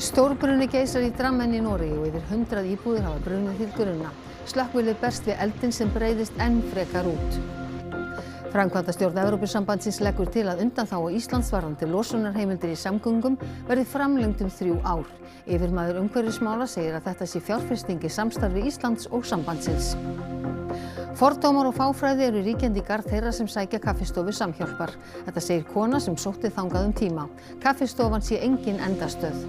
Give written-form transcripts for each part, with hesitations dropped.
Stórbruni geisar í Drammen í Noregi og yfir 100 íbúðir hafa brunnið til grunna. Slökkvilið berst við eldinn sem breiðist enn frekar út. Framkvæmdastjórn Evrópusambandsins leggur til að undanþága Íslands varðandi losunarheimildir í samgöngum verði framlengd um 3 ár. Yfirmaður umhverfismála segir að þetta sé fjárfesting í samstarfi Íslands og sambandsins. Fordómar og fáfræði eru ríkjandi í garð þeirra sem sækja kaffistofu Samhjálpar. Þetta segir kona sem sótti þangað tíma. Kaffistofan sé engin endastöð.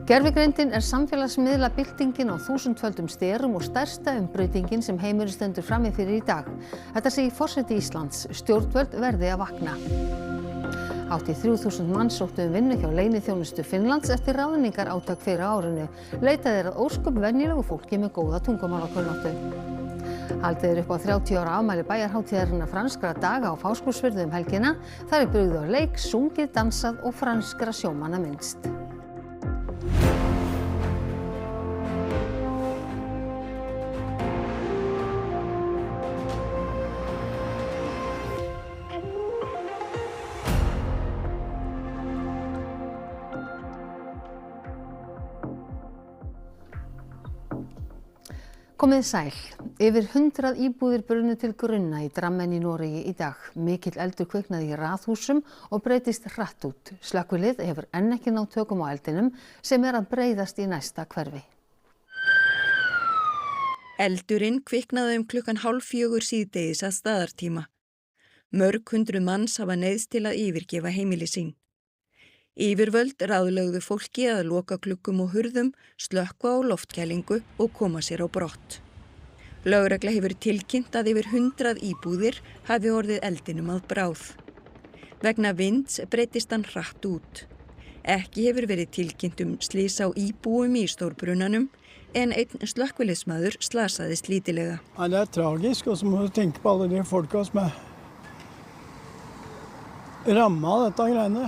Gervigreindin er samfélagsmiðlabyltingin á 1000-földum sterum og stærsta umbreytingin sem heimurinn stendur frammi fyrir í dag. Þetta segir forseti Íslands. Stjórnvöld verði að vakna. Hátt í 3000 manns sóttu vinnu hjá leyniþjónustu Finnlands eftir ráðningarátak fyrr á árinu. Leitað er að ósköp venjulegu fólki með góða tungumálakunnáttu. Haldið er upp á 30 ára afmæli bæjarhátíðarinnar franskra daga á Fáskrúðsfirði helgina. Þar er brugðið á leik, sungið, dansað og franskra sjómanna minnst. Komið sæl. Yfir 100 íbúðir brunnu til grunna í Drammen í Noregi í dag. Mikill eldur kviknaði í raðhúsum og breytist hratt út. Slökkvilið hefur enn ekki náð tökum á eldinum sem er að breiðast í næsta hverfi. Eldurinn kviknaði klukkan 3:30 síðdegis að staðartíma. Mörg hundruð manns hafa neyðst til að yfirgefa heimili sín. Yfirvöld ráðlögðu fólki að loka gluggum og hurðum, slökkva á loftkælingu og koma sér á brott. Lögregla hefur tilkynnt að yfir 100 íbúðir hafi orðið eldinum að bráð. Vegna vinds breytist hann hratt út. Ekki hefur verið tilkynnt slys á íbúum í stórbrunanum en einn slökkviliðsmaður slasaðist lítilega. Det tragisk og så må du tenke på alle de folka som rammet av dette greiene.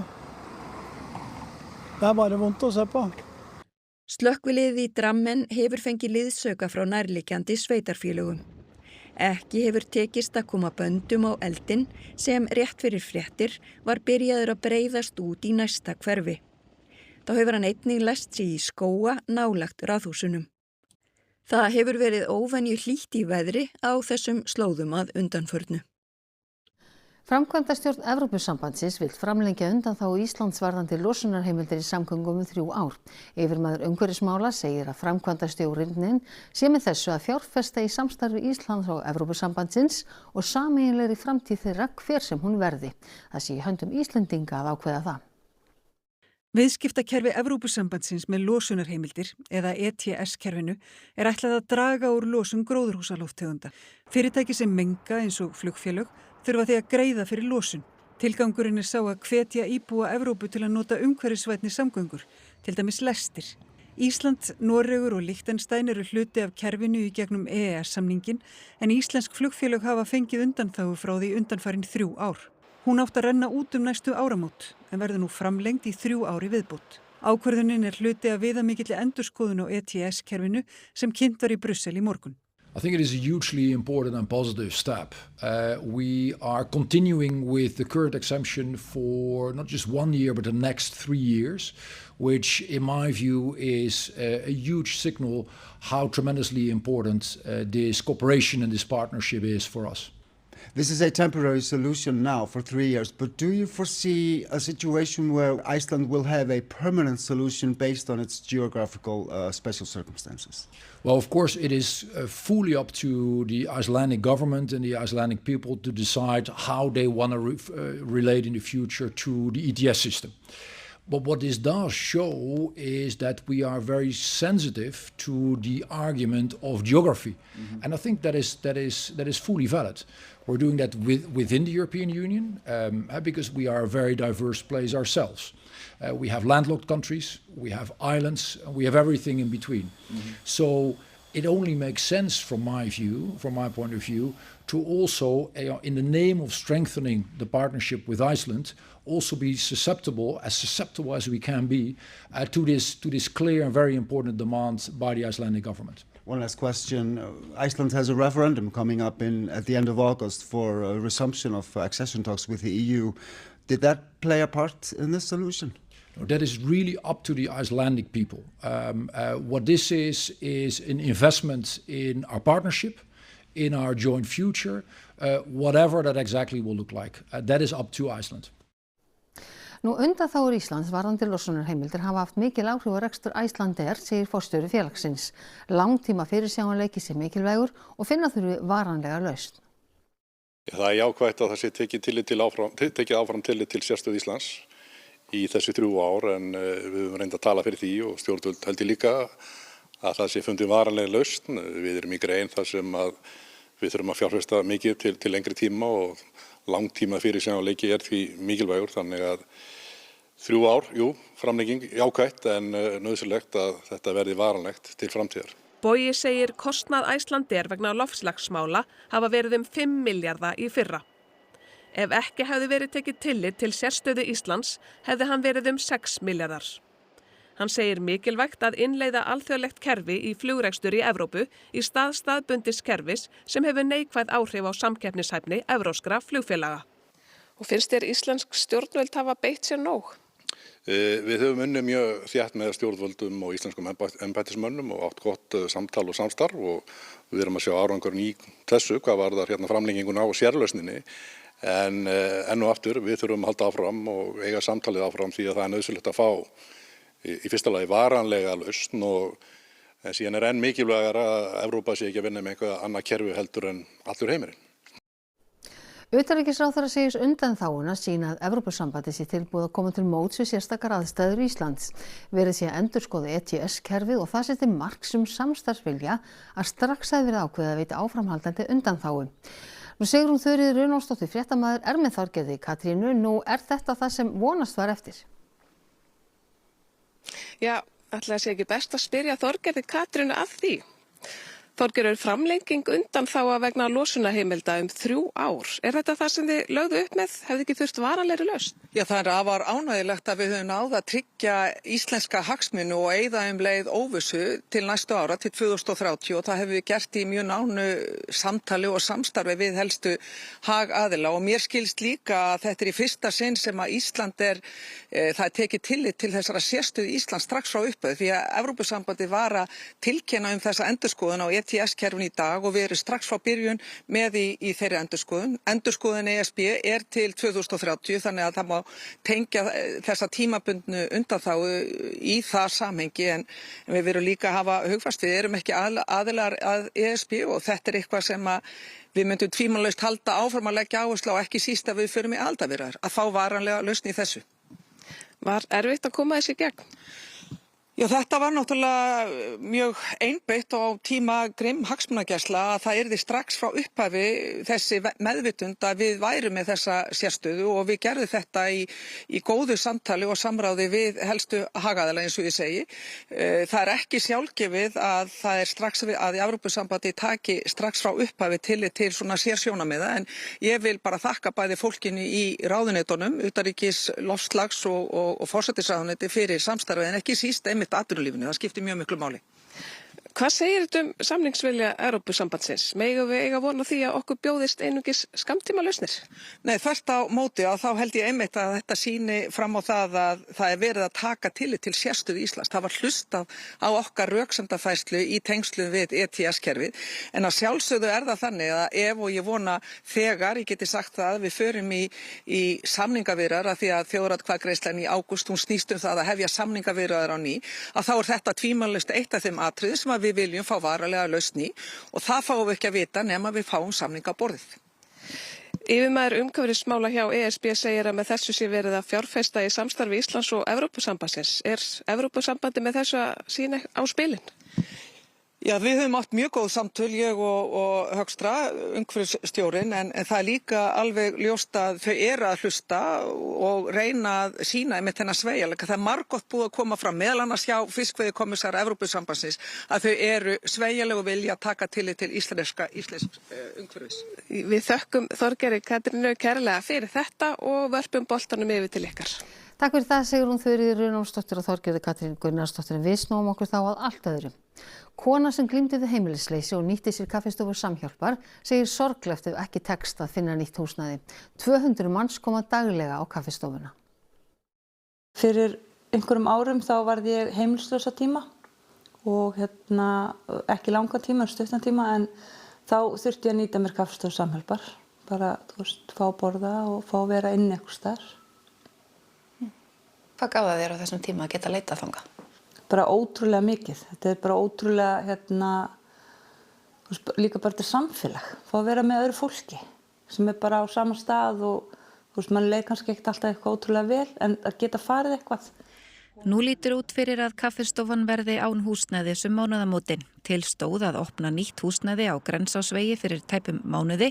Það bara vondt að sjá på. Slökkvilið í Drammen hefur fengið liðsauka frá nærliggjandi sveitarfélögum. Ekki hefur tekist að koma böndum á eldinn sem rétt fyrir fréttir var byrjaður að breiðast út í næsta hverfi. Þá hefur hann einnig læst sig í skóga nálægt raðhúsunum. Það hefur verið óvenju hlýtt í veðri á þessum slóðum að undanförnu. Framkvæmdastjórn Evrópusambandsins vill framlengja undanþágu Íslands varðandi losunarheimildir í samgöngum 3 ár. Yfirmaður umhverfismála segir að framkvæmdastjórnin sé með þessu að fjárfesta í samstarfi Íslands og Evrópusambandsins og sameiginlegri framtíð þeirra hver sem hún verði. Það sé í höndum Íslendinga að ákveða það. Viðskiptakerfi Evrópusambandsins með losunarheimildir eða ETS-kerfinu er ætlað að draga úr losun gróðurhúsalofttegunda. Fyrirtæki sem menga eins og flugfélög þurfa því að greiða fyrir losun. Tilgangurinn er sá að hvetja íbúa Evrópu til að nota umhverfisvænni samgöngur, til dæmis lestir. Ísland, Noregur og Liechtenstein eru hluti af kerfinu í gegnum EES-samningin en íslensk flugfélög hafa fengið undanþágu frá því undanfarin 3 ár. Hún átt að renna út næstu áramót en verður nú framlengd í 3 ár í viðbót. Ákvörðunin er hluti af viðamikilli endurskoðun á ETS-kerfinu sem kynnt var í Brussel í morgun. I think it is a hugely important and positive step. We are continuing with the current exemption for not just 1 year but the next 3 years, which in my view is a huge signal how tremendously important this cooperation and this partnership is for us. This is a temporary solution now for 3 years, but do you foresee a situation where Iceland will have a permanent solution based on its geographical special circumstances? Well, of course, it is fully up to the Icelandic government and the Icelandic people to decide how they want to relate in the future to the ETS system. But what this does show is that we are very sensitive to the argument of geography. And I think that is fully valid. We're doing that within the European Union because we are a very diverse place ourselves. We have landlocked countries, we have islands, and we have everything in between. So it only makes sense from my point of view, to also, in the name of strengthening the partnership with Iceland, also be susceptible as we can be to this clear and very important demand by the Icelandic government. One last question. Iceland has a referendum coming up at the end of August for a resumption of accession talks with the EU. Did that play a part in this solution? That is really up to the Icelandic people. What this is an investment in our partnership, in our joint future, whatever that exactly will look like. That is up to Iceland. Nú undanþágur Íslands varðandi losunarheimildir hafa haft mikil áhrif á rekstur Icelandair, segir forstjóri félagsins. Langtíma fyrirsjáanleiki sé mikilvægur og finna þurfi varanlega lausn. Það er jákvætt að það sé tekið áfram tillit til sérstöðu Íslands í þessi 3 ár, en við höfum reynd að tala fyrir því og stjórnvöld held ég líka að það sé fundið varanlega lausn. Við erum í grein þar sem að við þurfum að fjárfesta mikið til lengri tíma og langtíma fyrirsjáanleiki því mikilvægur, þannig að 3 ár, framlenging jákvætt en nauðsynlegt að þetta verði varanlegt til framtíðar. Bogi segir kostnað Icelandair vegna loftslagsmála hafa verið 5 milljarða í fyrra. Ef ekki hefði verið tekið tillit til sérstöðu Íslands hefði hann verið 6 milljarðar. Hann segir mikilvægt að innleiða alþjóðlegt kerfi í flugrekstur í Evrópu í stað staðbundins kerfis sem hefur neikvæð áhrif á samkeppnishæfni evrópskra flugfélaga. Og finnst þér íslensk stjórnvöld hafa beitt sér nóg? Við höfum unnið mjög þétt með stjórnvöldum og íslenskum embættismönnum og átt gott samtal og samstarf og við erum að sjá árangurinn í þessu, hvað var það framlenginguna og sérlausninni. En enn og aftur, við þurfum að halda áfram og eiga samtalið áfram því að það er nauðsynlegt að fá í fyrsta lagi varanlega lausn og síðan er enn mikilvægara að Evrópa sé ekki að vinna með eitthvað annað kerfi heldur en allur heimurinn. Utanríkisráðherra segir undanþáguna sýna að Evrópusambandið sé tilbúið að koma til móts við sérstakar aðstæður Íslands. Verið sé að endurskoða ETS-kerfið og það sé til marks samstarfsvilja að strax hafi verið ákveðið að veita áframhaldandi undanþágu. Sigrún Þuríður Runólfsdóttir fréttamaður er með Þorgerði Katrínu. Nú er þetta það sem vonast var eftir? Já, ætli það sé ekki best að spyrja Þorgerði Katrínu að því. Þorgerður, framlenging undanþága vegna losunarheimilda 3 ár. Er þetta það sem þið lögðu upp með? Hefði ekki þurft varanlegri lausn? Já, það er afar ánægjulegt að við höfum náð að tryggja íslenska hagsmuni og eyða leið óvissu til næstu ára, til 2030 og það hefur við gert í mjög nánu samtali og samstarfi við helstu hagaðila og mér skilst líka að þetta er í fyrsta sinn sem að Ísland það er tekið tillit til þessara sérstöðu Íslands strax frá upphafi því að Evrópusambandið var að tilkynna þessa endurskoðun á ETS-kerfin í dag og við erum strax frá byrjun með í þeirri endurskoðun. Endurskoðun ESB er til 2030 þannig að það má tengja þessa tímabundnu undanþágu í það samhengi en við verum líka að hafa hugfast við erum ekki aðilar að ESB og þetta er eitthvað sem að við myndum tvímælalaust halda áfram að leggja áherslu á ekki síst að við förum í aðildarviðræður að fá varanlega lausn í þessu. Var erfitt að koma þessi í gegn? Já, þetta var náttúrulega mjög einbeitt og á tíma grimm hagsmunagæsla að það yrði strax frá upphafi þessi meðvitund að við værum með þessa sérstöðu og við gerðum þetta í góðu samtali og samráði við helstu hagaðila eins og ég segi. Það er ekki sjálfgefið að það er strax að Evrópusambandið taki strax frá upphafi til svona sérsjónamiða en ég vil bara þakka bæði fólkinu í ráðuneytunum, utanríkis, loftslags og forsætisráðuneyti fyrir samstarfið en ekki síst einmitt atvinnulífinu, það skiptir mjög miklu máli. Hvað segir þetta samningsvilja Evrópusambandsins? Megum við eiga von á því að okkur bjóðist einungis skammtíma lausnir? Nei, þvert á móti og þá held ég einmitt að þetta sýni fram á það að það er verið að taka tillit til sérstöðu Íslands. Það var hlustað á okkar röksemdafærslu í tengslum við ETS-kerfið en að sjálfsögðu er það þannig að ef og ég vona þegar, ég geti sagt það, við förum í samningaviðræður að því að þjóðaratkvæðagreiðslan í ágúst, hún snýst það að hefja samningaviðræður á ný, að þá er þetta tvímælalaust eitt af þeim atriðum sem við viljum fá varanlega lausn í og það fáum við ekki að vita nema við fáum samninga borðið. Yfirmaður umhverfismála hjá ESB segir að með þessu sé verið að fjárfesta í samstarfi Íslands og Evrópusambandsins. Er Evrópusambandi með þessu að sýna á spilin? Já, við höfum átt mjög góð samtöl, ég og Högstra, umhverfisstjórinn, en það er líka alveg ljóst að þau eru að hlusta og reyna að sýna með þennan sveigjanleika. Það er margótt búið að koma fram, meðal annars hjá fiskveiðikommissar Evrópusambandsins, að þau eru sveigjanleg og vilja taka tillit til íslensk umhverfis. Við þökkum Þorgerði Katrínu kærlega fyrir þetta og vörpum boltanum yfir til ykkar. Takk fyrir það, Sigrún Þuríður Runólfsdóttir og Þorgerði Katrín Gunnarsdóttir. Við snúum okkur þá að allt öðru. Kona sem glímdi við heimilisleysi og nýtti sér kaffistofur Samhjálpar segir sorglegt ef ekki tekst að finna nýtt húsnæði. 200 manns koma daglega á kaffistofuna. Fyrir einhverjum árum þá varð ég heimilislausa tíma og ekki langan tíma, stuttan tíma, en þá þurfti ég að nýta mér kaffistofu Samhjálpar. Bara, fá að borða og fá að vera inni einhvers staðar. Hvað gaf það þér á þessum tíma að geta leitað þangað? Bara ótrúlega mikið. Þetta bara ótrúlega, líka bara til samfélag. Fá að vera með öðru fólki sem bara á sama stað og mann leið kannski ekkert alltaf eitthvað ótrúlega vel, en að geta farið eitthvað. Nú lítur út fyrir að kaffistofan verði án húsnæðis mánaðamótin. Til stóð að opna nýtt húsnæði á Grensásvegi fyrir tæpum mánuði,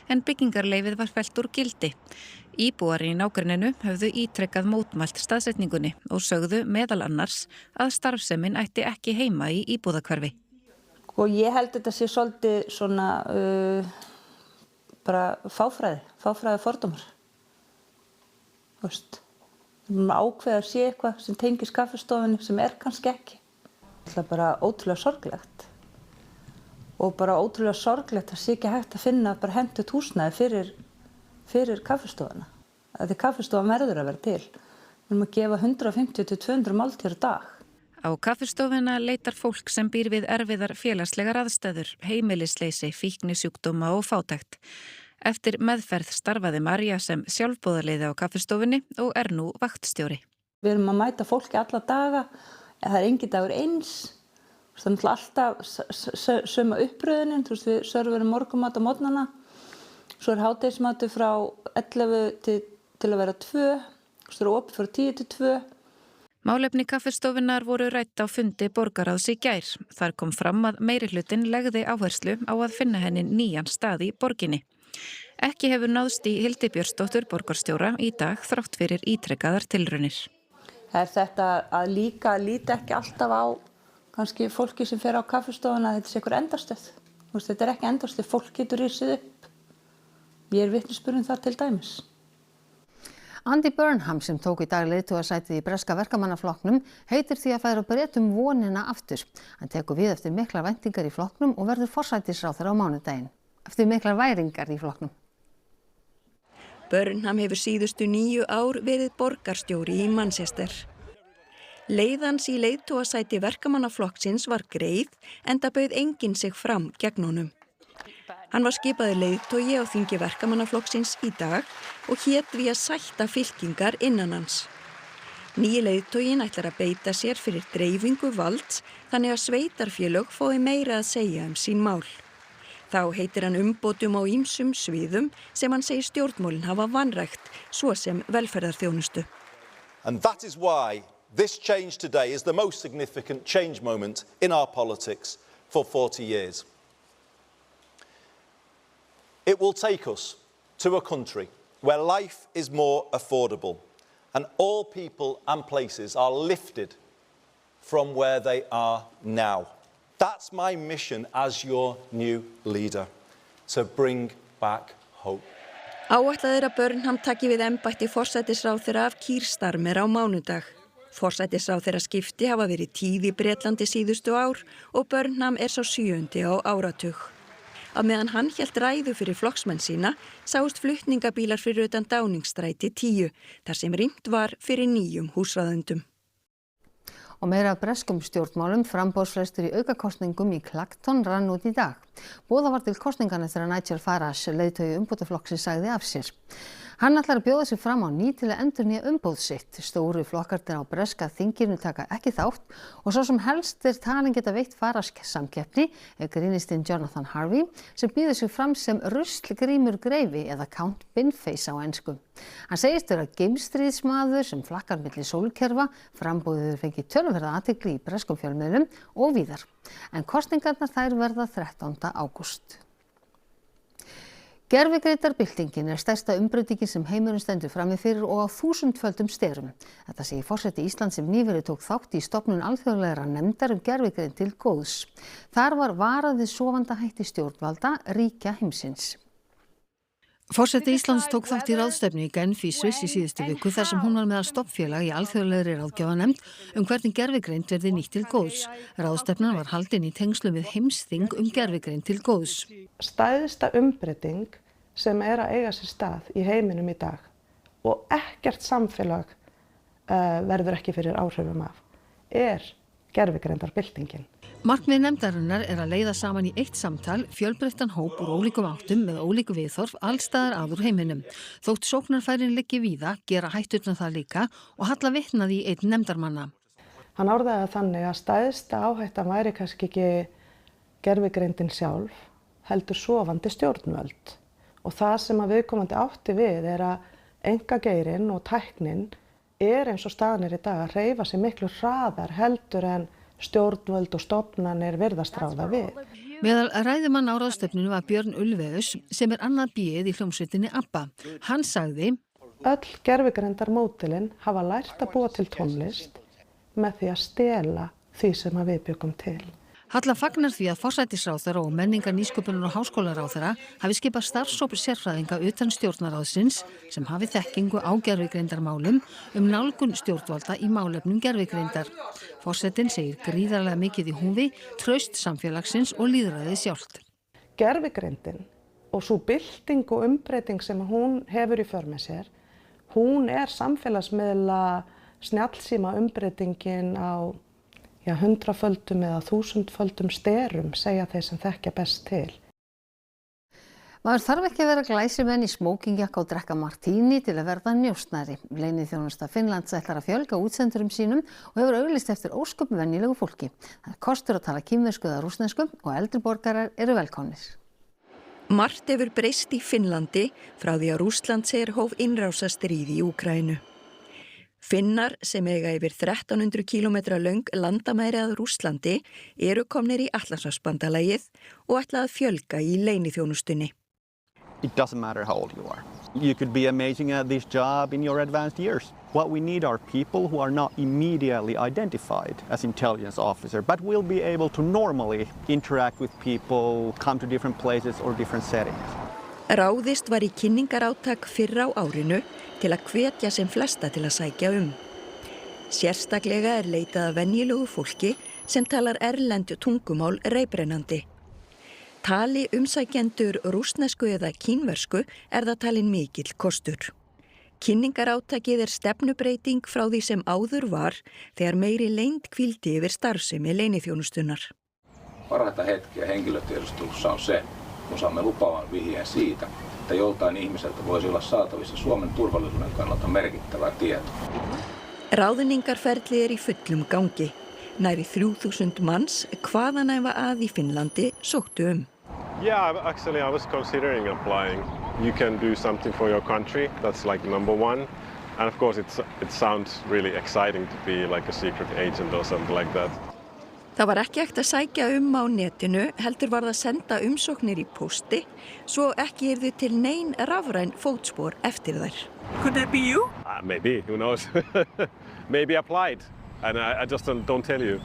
en byggingarleyfið var fellt úr gildi. Íbúar í nágrenninu höfðu ítrekkað mótmælt staðsetningunni og sögðu meðal annars að starfsemin ætti ekki heima í íbúðahverfi. Og ég held þetta sé svolítið svona bara fáfræði fordómar. Ákveða að sé eitthvað sem tengist kaffistofunni sem kannski ekki. Það er bara ótrúlega sorglegt. Og bara ótrúlega sorglegt að sé ekki hægt að finna bara hentugt húsnæði fyrir kaffistofuna. Því kaffistofan verður að vera til. Við erum að gefa 150 til 200 máltíðir á dag. Á kaffistofuna leitar fólk sem býr við erfiðar félagslegar aðstæður, heimilisleysi, fíknisjúkdóma og fátækt. Eftir meðferð starfaði María sem sjálfboðaliði á kaffistofunni og nú vaktstjóri. Við erum að mæta fólki alla daga, það engin dagur eins. Það er alltaf sömu uppröðunin, við serverum morgunmat á morgnana, svo hádegismatur frá 11 til að vera 2, svo er opið frá 10 til 2. Málefni kaffistofunar voru rædd á fundi borgarráðs í gær. Þar kom fram að meirihlutinn legði áherslu á að finna henni nýjan stað í borginni. Ekki hefur náðst í Hildi Björnsdóttur borgarstjóra í dag þrátt fyrir ítrekkaðar tilraunir. Það er þetta að líta ekki alltaf á kannski fólki sem fer á kaffistofuna að þetta sé einhver endarstöð. Þetta er ekki endarstöð, fólk getur risið upp. Ég er vitnisburður um það til dæmis. Andy Burnham sem tók í dag leiðtogasætið í breska verkamannaflokknum heitir því að færa Bretum vonina aftur. Hann tekur við eftir miklar væntingar í flokknum og verður forsætisráðherra á mánudaginn. Eftir miklar væringar í flokknum. Burnham hefur síðustu 9 ár verið borgarstjóri í Manchester. Leiðans í leiðtogasæti verkamannaflokksins var greið enda bauð enginn sig fram gegn honum. Hann var skipaður leiðtogi á þingi verkamannaflokksins í dag og hét því að sætta fylkingar innan hans. Nýi leiðtoginn ætlar að beita sér fyrir dreifingu valds þannig að sveitarfélög fái meira að segja sín mál. Þá heitir hann umbótum á ýmsum sviðum sem hann segir stjórnmálin hafa vanrækt, svo sem velferðarþjónustu. And that is why this change today is the most significant change moment in our politics for 40 years. It will take us to a country where life is more affordable and all people and places are lifted from where they are now. That's my mission as your new leader, to bring back hope. Áætlað að Burnham taki við embætti forsætisráðherra af Keir Starmer á mánudag. Forsætisráðherra skipti hafa verið tíð í Bretlandi síðustu ár og Burnham sá 7. á áratug. Á meðan hann hélt ræðu fyrir flokksmenn sína sáust flutningabílar fyrir utan Downingstræti 10, þar sem rýmt var fyrir 9 húsráðendum. Og meira af breskum stjórnmálum, framboðsfrestur í aukakosningum í Clacton rann út í dag. Boðað var til kosninganna þegar Nigel Farage, leiðtogi umbótaflokksins, sagði af sér. Hann ætlar að bjóða sig fram á ný til að endurnýja umboð sitt. Stóru flokkarnir á breska þinginu taka ekki þátt og svo sem helst talin geta veitt Farage samkeppni grínistinn Jonathan Harvey sem býður sig fram sem ruslgrímur greifi eða Count Binface á ensku. Hann segist vera geimstríðsmaður sem flakkar milli sólkerfa, framboðið fengi töluverða athygli í breskum fjölmiðlum og víðar. En kosningarnar þær verða 13. ágúst. Gervigreindarbyltingin stærsta umbreytingin sem heimurinn stendur frammi fyrir og á 1000-földum sterum. Þetta segir forseti Íslands sem nýverið tók þátt í stofnun alþjóðlegra nefndar gervigreind til góðs. Þar var varað við sofandahætti stjórnvalda ríkja heimsins. Forseti Íslands tók þátt í ráðstefnu í Genf í Sviss í síðustu viku þar sem hún var meðal stofnfélag í alþjóðlegri ráðgjafarnefnd hvernig gervigreind verði nýtt til góðs. Ráðstefnan var haldin í tengslum við heimsþing gervigreind til góðs. Stærsta umbreyting sem að eiga sér stað í heiminum í dag og ekkert samfélag verður ekki fyrir áhrifum af gervigreindarbyltingin. Markmið nefndarinnar að leiða saman í eitt samtal fjölbreyttan hóp úr ólíkum áttum með ólíku viðhorf allstaðar að úr heiminum. Þótt sóknarfærin liggi víða, gera hætturnar það líka og halla vitnaði í einn nefndarmanna. Hann orðaði þannig að stærsta áhættan væri kannski ekki gervigreindin sjálf, heldur sofandi stjórnvöld. Og það sem að viðkomandi átti við að einkageirinn og tæknin eins og staðan í dag að hreyfa sig miklu hraðar heldur en stjórnvöld og stofnanir virðast ráða við. Meðal ræðumann á ráðstefnunni var Björn Ulveus sem annað bíið í hljómsveitinni ABBA. Hann sagði: Öll gervigreindarmódelin hafa lært að búa til tónlist með því að stela því sem við bjuggum til. Halla fagnar því að forsætisráðherra og menningar, nýsköpunar og háskólaráðherra hafi skipað starfshóp sérfræðinga utan stjórnarráðsins sem hafi þekkingu á gervigreindarmálum nálgun stjórnvalda í málefnum gervigreindar. Forsetinn segir gríðarlega mikið í húfi, traust samfélagsins og lýðræðið sjálft. Gervigreindin og sú bylting og umbreyting sem hún hefur í för með sér, hún samfélagsmiðla snjallsíma umbreytingin á 100-földum eða 1000-földum sterum, segja þeir sem þekkja best til. Maður þarf ekki að vera glæsimenn í smókingjakka og drekka martíni til að verða njósnari. Leyniþjónusta Finnlands ætlar að fjölga útsendurum sínum og hefur auglýst eftir ósköp venjulegu fólki. Það kostar að tala kínversku eða rússnesku og eldri borgarar eru velkomnir. Margt hefur breyst í Finnlandi frá því að Rússlandsher hóf innrásarstríð í Úkraínu. Finnar sem eiga yfir 1300 km löng landamæri að Rússlandi eru komnir í Atlantshafsbandalagið og ætla að fjölga í leyniþjónustunni. It doesn't matter how old you are. You could be amazing at this job in your advanced years. What we need are people who are not immediately identified as intelligence officers, but will be able to normally interact with people, come to different places or different settings. Ráðist var í kynningarátak fyrr á árinu til að hvetja sem flesta til að sækja Sérstaklega leitað að venjulegu fólki sem talar erlendu tungumál reiprennandi. Tali umsækjendur rússnesku eða kínversku það talin mikill kostur. Kynningarátakið stefnubreyting frá því sem áður var þegar meiri leynd hvíldi yfir starfsemi leyniþjónustunnar. Parhaita hetkiä henkilötiedustelussa on se, kun saamme lupaavan vihjeen siitä, että joltain ihmiseltä voisi olla saatavissa Suomen turvallisuuden kannalta merkittävää tietoa. Ráðningarferli í fullum gangi. Nærri 3000 manns hvaðanæva að í Finnlandi sóttu Yeah, actually I was considering applying. You can do something for your country, that's like number one. And of course it sounds really exciting to be like a secret agent or something like that. Það var ekki hægt að sækja á netinu, heldur var það senda umsóknir í pósti, svo ekki yrðu til nein rafræn fótspor eftir þær. Could that be you? Maybe, who knows? Maybe applied, and I just don't tell you.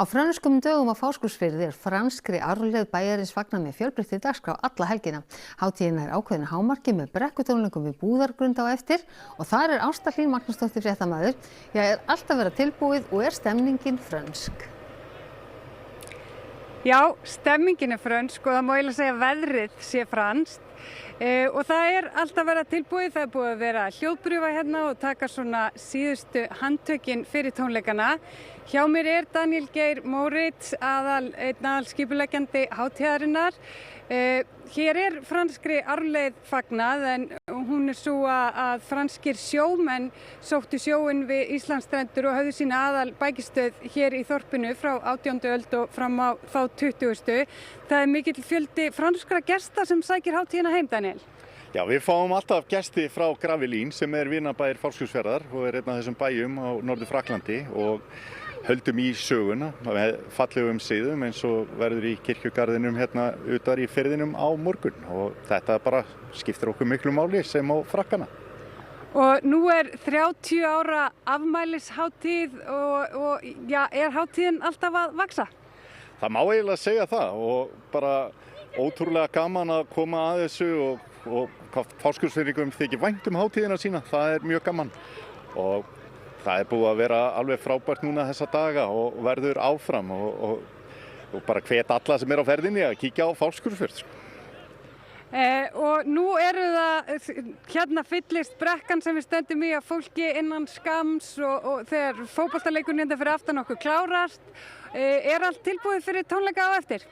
Á frönskum dögum á Fáskrúðsfirði franskri arfleifð bæjarins fagnað með fjölbreyttri dagskrá alla helgina. Hátíðin ákveðin hámarki með brekkutónleikum við Búðargrund á eftir og þar Ásta Hlín Magnúsdóttir fréttamaður. Allt að vera tilbúið og stemningin frönsk? Já, stemmingin frönsk og það má eiginlega segja veðrið sé franskt. Og það allt að vera tilbúið, það búið að vera hljóðpröfa hérna og taka svona síðustu handtökin fyrir tónleikana. Hjá mér Daniel Geir Moritz, einn aðalskipuleggjandi hátíðarinnar. Hér franskri arfleifð fagnað en hún svo að franskir sjómenn sóttu sjóinn við Íslandsstrendur og höfðu sína aðal bækistöð hér í þorpinu frá 18. öld og fram á þá 20. Það mikill fjöldi franskra gesta sem sækir hátíðina heim, Daniel. Já, við fáum alltaf gesti frá Gravelín sem vinabæir Fáskrúðsfjarðar og einn af þessum bæjum á Norður Frakklandi og höldum í söguna með fallegum siðum eins og verður í kirkjugarðinum hérna utar í firðinum á morgun og þetta bara skiptir okkur miklu máli sem á Frakkana. Og nú 30 ára afmælishátíð og hátíðin alltaf að vaksa? Það má eiginlega segja það og bara ótrúlega gaman að koma að þessu og Fáskrúðsfirðingum þykir vænt hátíðina sína, það mjög gaman og það búið að vera alveg frábært núna þessa daga og verður áfram og bara hvet alla sem á ferðinni að kíkja á Fáskrúðsfjörð. Og nú eru það, hérna fyllist brekkan sem við stöndum í af fólki innan skamms og þegar fótboltaleikurinn hérna fyrir aftan okkur klárast. Er allt tilbúið fyrir tónleika á eftir?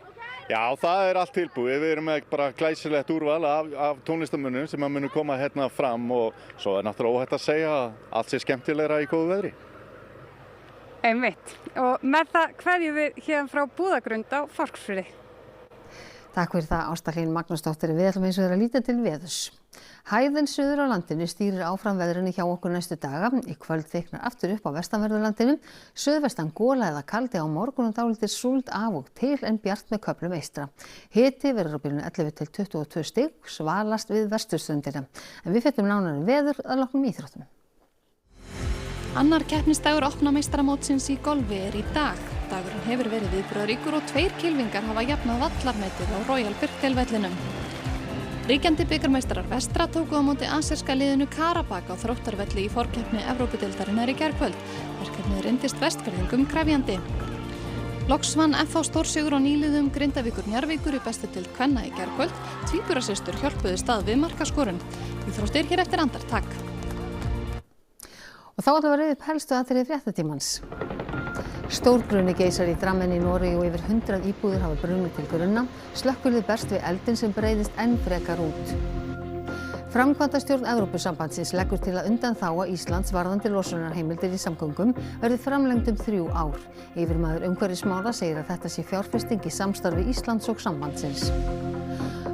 Já, það er allt tilbúið. Við erum með bara glæsilegt úrval af tónlistarmönnum sem að munu koma hérna fram og svo er náttúrulega óhætt að segja að allt sé skemmtilegra í góðu veðri. Einmitt. Og með það kveðjum við hérna frá Búðagrund á Fáskrúðsfirði. Takk fyrir það, Ásta Hlín Magnúsdóttir. Við ætlum eins og að líta til veðurs. Hæðin suður á landinu stýrir áfram veðrinu hjá okkur næstu daga. Í kvöld þykknar aftur upp á vestanverðu landinu. Suðvestan gola eða kaldi á morgun og dálítil súld af og til en bjart með köflum eystra. Hiti verður á bilinu 11 til 22 stig, svalast við vesturströndina. En við fjöllum nánar veður að loknum íþróttum. Annar keppnisdagur opnameistaramótsins í golfi í dag. Dagurinn hefur verið viðburðaríkur og 2 kylfingar hafa jafnað vallarmetið á Royal Birkdale-vellinum. Ríkjandi bikarmeistarar vestra tóku á móti aserska liðinu Karabakh á Þróttarvelli í forkeppni Evrópudeildarinnar í gærkvöld. Verkefnið reyndist Vestfirðingum krefjandi. Loks vann FH stórsigur á nýliðum Grindavíkur Njarðvíkur í bestu deild kvenna í gærkvöld. Tvíburasystur hjálpuðu stað við markaskorun. Íþróttir hér eftir andartak. Og þá ætlum við að rifja upp helstu atriði fréttatímans. Stórbruni geisar í Drammen í Noregi og yfir 100 íbúðir hafa brunnið til grunna. Slökkvilið berst við eldinn sem breiðist enn frekar út. Framkvæmdastjórn Evrópusambandsins leggur til að undanþága Íslands varðandi losunarheimildir í samgöngum verði framlengd 3 ár. Yfirmaður umhverfismála segir að þetta sé fjárfesting í samstarfi Íslands og sambandsins.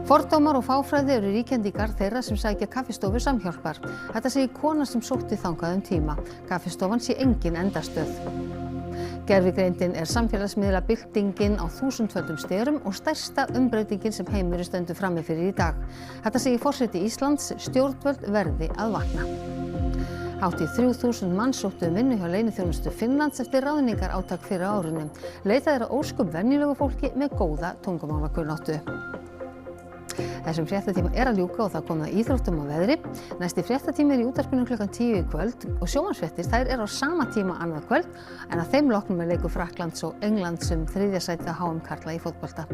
Fordómar og fáfræði eru ríkjandi í garð þeirra sem sækja kaffistofu Samhjálpar. Þetta segir kona sem sótti þangað tíma. Kaffistofan sé engin endastöð. Gervigreindin er samfélagsmiðlabyltingin á 1000-földum sterum og stærsta umbreytingin sem heimurinn stendur frammi fyrir í dag. Þetta segir forseti Íslands, stjórnvöld verði að vakna. Hátt í 3000 manns sóttu vinnu hjá leyniþjónustu Finnlands eftir ráðningarátak fyrir árinu. Leitað er að óskum venjulegu fólki með góða tungumálakunnáttu. Þessum fréttatíma er að ljúka og það komið að íþróttum og veðri. Næsti fréttatími í útvarpinu klukkan 10 í kvöld og sjónvarpsfréttir þær eru á sama tíma annað kvöld en að þeim loknum leikur Frakklands og Englands 3. sætið á HM karla í fótbolta.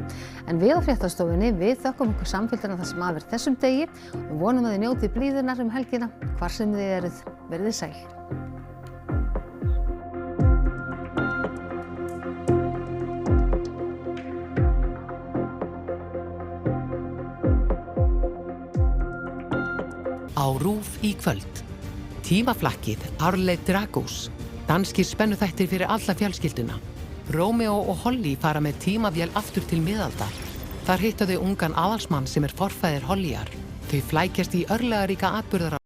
En við á fréttastofunni við þökkum ykkur samfylgdina það sem af þessum degi og vonum að þið njótið blíðunnar helgina hvar sem þið eruð. Verið sæl. Á RÚV í kvöld. Tímaflakkið Arleit Dragos. Danskir spennuþættir fyrir alla fjölskylduna. Rómeó og Holly fara með tímavél aftur til miðaldar. Þar hitta þau ungan aðalsmann sem er forfæðir Hollyar. Þau flækjast í örlagaríka atburðar